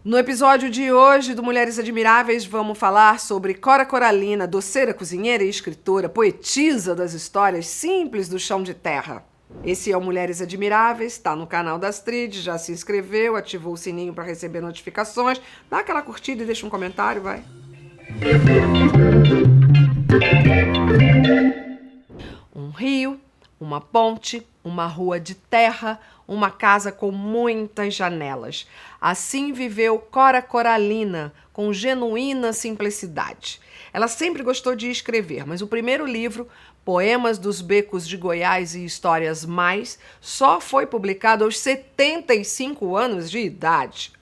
No episódio de hoje do Mulheres Admiráveis, vamos falar sobre Cora Coralina, doceira, cozinheira e escritora, poetisa das histórias simples do chão de terra. Esse é o Mulheres Admiráveis, está no canal da Astrid, já se inscreveu, ativou o sininho para receber notificações, dá aquela curtida e deixa um comentário, vai. Um rio, uma ponte, uma rua de terra, uma casa com muitas janelas. Assim viveu Cora Coralina, com genuína simplicidade. Ela sempre gostou de escrever, mas o primeiro livro, Poemas dos Becos de Goiás e Histórias Mais, só foi publicado aos 75 anos de idade.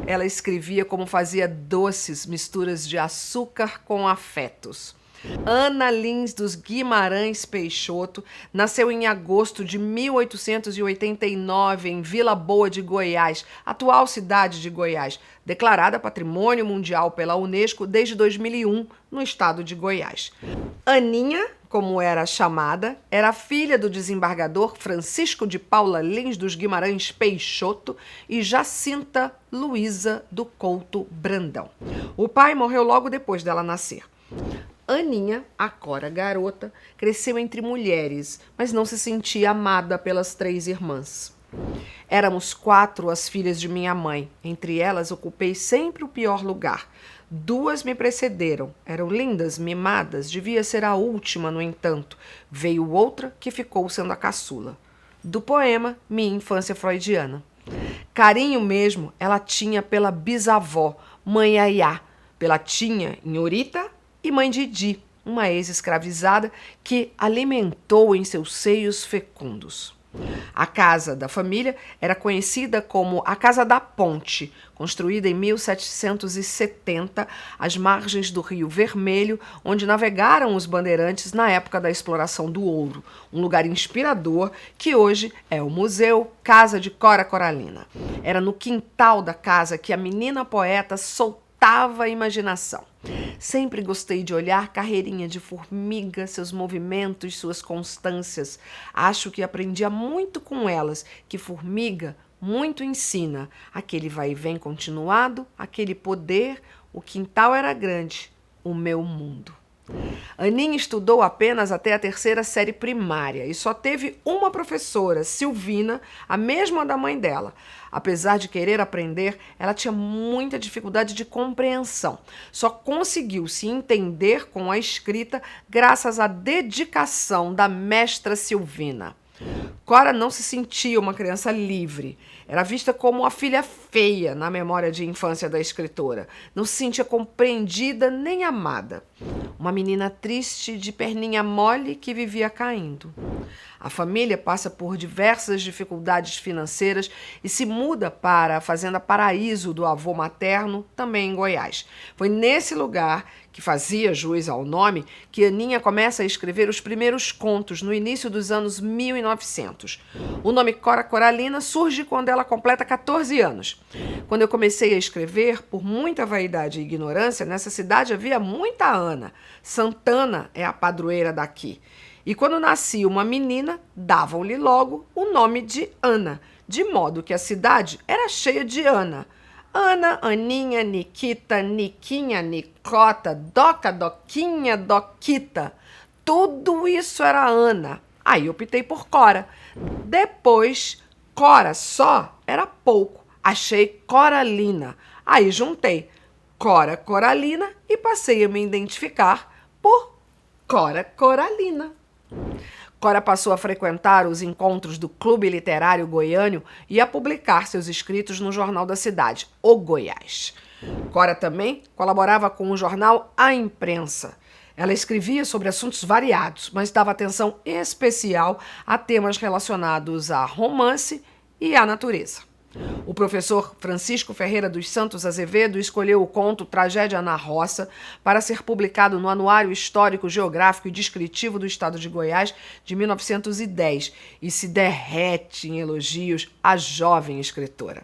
Ela escrevia como fazia doces, misturas de açúcar com afetos. Ana Lins dos Guimarães Peixoto nasceu em agosto de 1889 em Vila Boa de Goiás, atual cidade de Goiás, declarada Patrimônio Mundial pela Unesco desde 2001 no estado de Goiás. Aninha, como era chamada, era filha do desembargador Francisco de Paula Lins dos Guimarães Peixoto e Jacinta Luísa do Couto Brandão. O pai morreu logo depois dela nascer. Aninha, a Cora garota, cresceu entre mulheres, mas não se sentia amada pelas 3 irmãs. Éramos 4 as filhas de minha mãe, entre elas ocupei sempre o pior lugar. 2 me precederam, eram lindas, mimadas, devia ser a última, no entanto. Veio outra que ficou sendo a caçula. Do poema, Minha Infância Freudiana. Carinho mesmo ela tinha pela bisavó, mãe Aiá, pela tia Nhorita e mãe Didi, uma ex-escravizada que alimentou em seus seios fecundos. A casa da família era conhecida como a Casa da Ponte, construída em 1770, às margens do Rio Vermelho, onde navegaram os bandeirantes na época da exploração do ouro, um lugar inspirador que hoje é o Museu Casa de Cora Coralina. Era no quintal da casa que a menina poeta soltava a imaginação. Sempre gostei de olhar carreirinha de formiga, seus movimentos, suas constâncias. Acho que aprendia muito com elas, que formiga muito ensina. Aquele vai e vem continuado, aquele poder, o quintal era grande, o meu mundo. Aninha estudou apenas até a 3ª série primária e só teve uma professora, Silvina, a mesma da mãe dela. Apesar de querer aprender, ela tinha muita dificuldade de compreensão. Só conseguiu se entender com a escrita graças à dedicação da mestra Silvina. Cora não se sentia uma criança livre. Era vista como a filha feia na memória de infância da escritora. Não se sentia compreendida nem amada. Uma menina triste, de perninha mole, que vivia caindo. A família passa por diversas dificuldades financeiras e se muda para a Fazenda Paraíso do avô materno, também em Goiás. Foi nesse lugar, que fazia jus ao nome, que Aninha começa a escrever os primeiros contos no início dos anos 1900. O nome Cora Coralina surge quando ela completa 14 anos. Quando eu comecei a escrever, por muita vaidade e ignorância, nessa cidade havia muita Ana. Santana é a padroeira daqui. E quando nascia uma menina, davam-lhe logo o nome de Ana, de modo que a cidade era cheia de Ana. Ana, Aninha, Niquita, Niquinha, Nicota, Doca, Doquinha, Doquita. Tudo isso era Ana. Aí optei por Cora. Depois, Cora só era pouco. Achei Coralina. Aí juntei Cora Coralina e passei a me identificar por Cora Coralina. Cora passou a frequentar os encontros do Clube Literário Goiânico e a publicar seus escritos no jornal da cidade, O Goiás. Cora também colaborava com o jornal A Imprensa. Ela escrevia sobre assuntos variados, mas dava atenção especial a temas relacionados a romance e à natureza. O professor Francisco Ferreira dos Santos Azevedo escolheu o conto Tragédia na Roça para ser publicado no Anuário Histórico, Geográfico e Descritivo do Estado de Goiás de 1910 e se derrete em elogios à jovem escritora.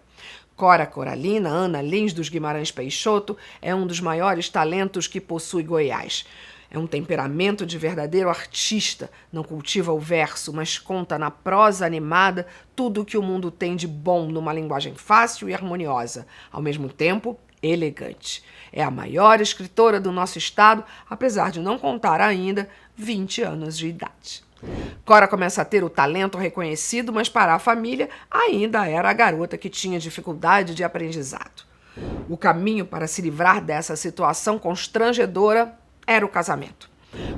Cora Coralina, Ana Lins dos Guimarães Peixoto, é um dos maiores talentos que possui Goiás. É um temperamento de verdadeiro artista, não cultiva o verso, mas conta na prosa animada tudo o que o mundo tem de bom numa linguagem fácil e harmoniosa, ao mesmo tempo elegante. É a maior escritora do nosso estado, apesar de não contar ainda 20 anos de idade. Cora começa a ter o talento reconhecido, mas para a família ainda era a garota que tinha dificuldade de aprendizado. O caminho para se livrar dessa situação constrangedora era o casamento.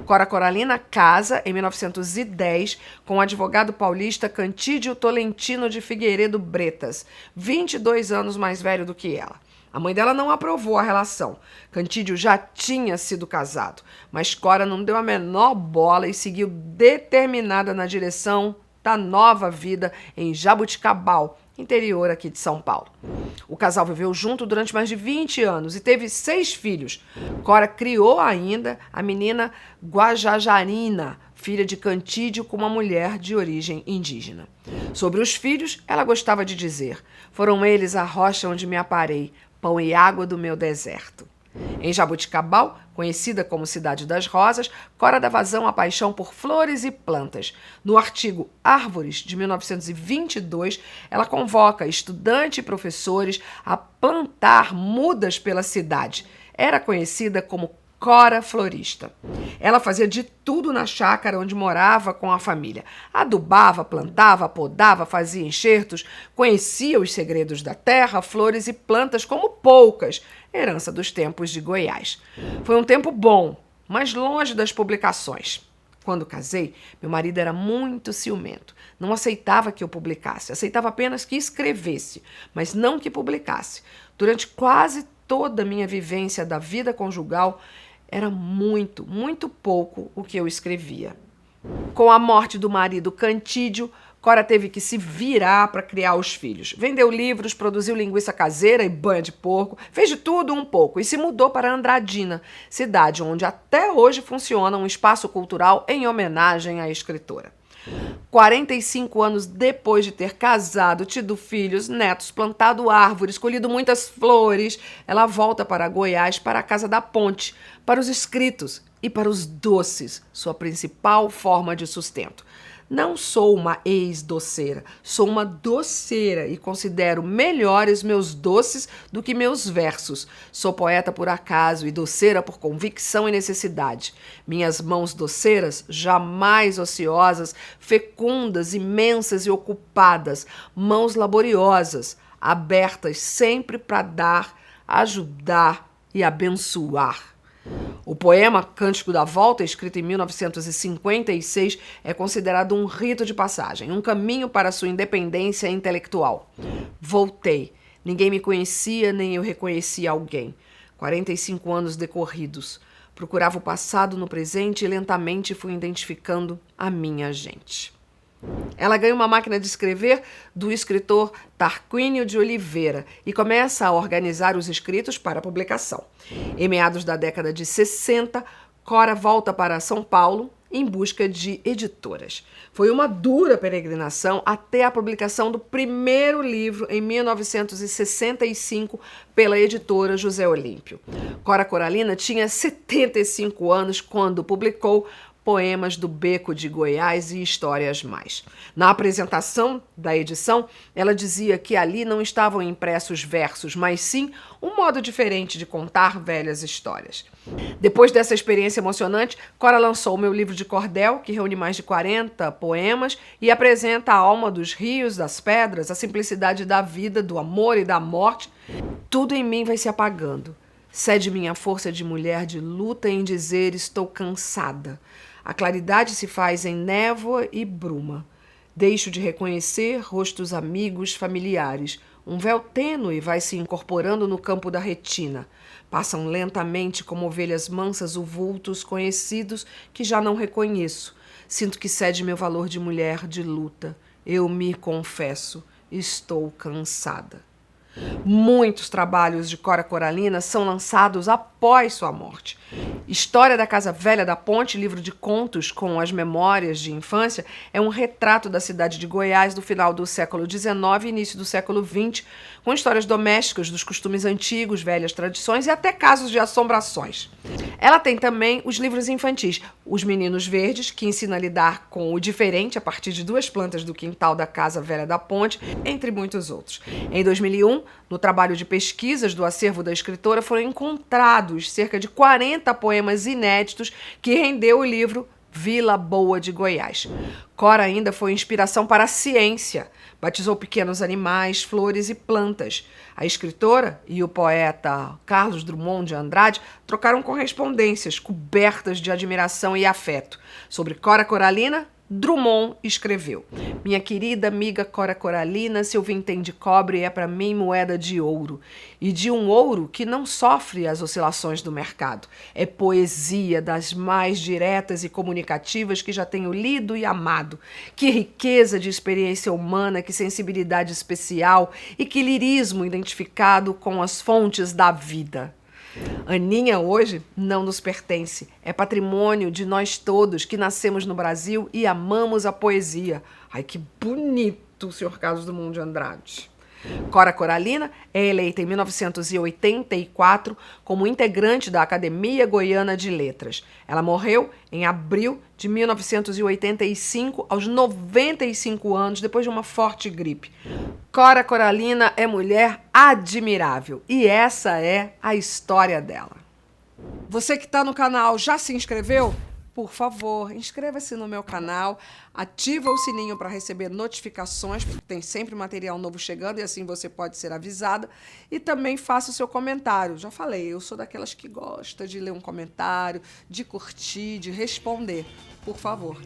Cora Coralina casa em 1910 com o advogado paulista Cantídio Tolentino de Figueiredo Bretas, 22 anos mais velho do que ela. A mãe dela não aprovou a relação. Cantídio já tinha sido casado, mas Cora não deu a menor bola e seguiu determinada na direção da nova vida em Jaboticabal, interior aqui de São Paulo. O casal viveu junto durante mais de 20 anos e teve 6 filhos. Cora criou ainda a menina Guajajarina, filha de Cantídio, com uma mulher de origem indígena. Sobre os filhos, ela gostava de dizer: foram eles a rocha onde me aparei, pão e água do meu deserto. Em Jaboticabal, conhecida como Cidade das Rosas, Cora dá vazão à paixão por flores e plantas. No artigo Árvores, de 1922, ela convoca estudantes e professores a plantar mudas pela cidade. Era conhecida como Cora Florista. Ela fazia de tudo na chácara onde morava com a família. Adubava, plantava, podava, fazia enxertos, conhecia os segredos da terra, flores e plantas como poucas, herança dos tempos de Goiás. Foi um tempo bom, mas longe das publicações. Quando casei, meu marido era muito ciumento. Não aceitava que eu publicasse, aceitava apenas que escrevesse, mas não que publicasse. Durante quase toda a minha vivência da vida conjugal, era muito, muito pouco o que eu escrevia. Com a morte do marido Cantídio, Cora teve que se virar para criar os filhos. Vendeu livros, produziu linguiça caseira e banha de porco, fez de tudo um pouco e se mudou para Andradina, cidade onde até hoje funciona um espaço cultural em homenagem à escritora. 45 anos depois de ter casado, tido filhos, netos, plantado árvores, colhido muitas flores, ela volta para Goiás, para a Casa da Ponte, para os escritos e para os doces, sua principal forma de sustento. Não sou uma ex-doceira, sou uma doceira e considero melhores meus doces do que meus versos. Sou poeta por acaso e doceira por convicção e necessidade. Minhas mãos doceiras, jamais ociosas, fecundas, imensas e ocupadas, mãos laboriosas, abertas sempre para dar, ajudar e abençoar. O poema Cântico da Volta, escrito em 1956, é considerado um rito de passagem, um caminho para sua independência intelectual. Voltei. Ninguém me conhecia, nem eu reconhecia alguém. 45 anos decorridos. Procurava o passado no presente e lentamente fui identificando a minha gente. Ela ganha uma máquina de escrever do escritor Tarquínio de Oliveira e começa a organizar os escritos para publicação. Em meados da década de 60, Cora volta para São Paulo em busca de editoras. Foi uma dura peregrinação até a publicação do primeiro livro em 1965 pela editora José Olímpio. Cora Coralina tinha 75 anos quando publicou Poemas do Beco de Goiás e Histórias Mais. Na apresentação da edição, ela dizia que ali não estavam impressos versos, mas sim um modo diferente de contar velhas histórias. Depois dessa experiência emocionante, Cora lançou o meu livro de cordel, que reúne mais de 40 poemas e apresenta a alma dos rios, das pedras, a simplicidade da vida, do amor e da morte. Tudo em mim vai se apagando. Cede minha força de mulher de luta em dizer estou cansada. A claridade se faz em névoa e bruma. Deixo de reconhecer rostos amigos, familiares. Um véu tênue vai se incorporando no campo da retina. Passam lentamente como ovelhas mansas os vultos conhecidos que já não reconheço. Sinto que cede meu valor de mulher de luta. Eu me confesso, estou cansada. Muitos trabalhos de Cora Coralina são lançados após sua morte. História da Casa Velha da Ponte, livro de contos com as memórias de infância, é um retrato da cidade de Goiás do final do século XIX e início do século XX, com histórias domésticas dos costumes antigos, velhas tradições e até casos de assombrações. Ela tem também os livros infantis, Os Meninos Verdes, que ensina a lidar com o diferente a partir de 2 plantas do quintal da Casa Velha da Ponte, entre muitos outros. Em 2001, no trabalho de pesquisas do acervo da escritora, foram encontrados cerca de 40 poemas inéditos que rendeu o livro Vila Boa de Goiás. Cora ainda foi inspiração para a ciência. Batizou pequenos animais, flores e plantas. A escritora e o poeta Carlos Drummond de Andrade trocaram correspondências cobertas de admiração e afeto. Sobre Cora Coralina, Drummond escreveu: minha querida amiga Cora Coralina, seu vintém de cobre é para mim moeda de ouro, e de um ouro que não sofre as oscilações do mercado. É poesia das mais diretas e comunicativas que já tenho lido e amado. Que riqueza de experiência humana, que sensibilidade especial e que lirismo identificado com as fontes da vida. Aninha hoje não nos pertence, é patrimônio de nós todos que nascemos no Brasil e amamos a poesia. Ai, que bonito, Sr. Carlos Drummond de Andrade. Cora Coralina é eleita em 1984 como integrante da Academia Goiana de Letras. Ela morreu em abril de 1985, aos 95 anos, depois de uma forte gripe. Cora Coralina é mulher admirável e essa é a história dela. Você que está no canal já se inscreveu? Por favor, inscreva-se no meu canal, ativa o sininho para receber notificações, porque tem sempre material novo chegando e assim você pode ser avisada. E também faça o seu comentário. Já falei, eu sou daquelas que gosta de ler um comentário, de curtir, de responder. Por favor.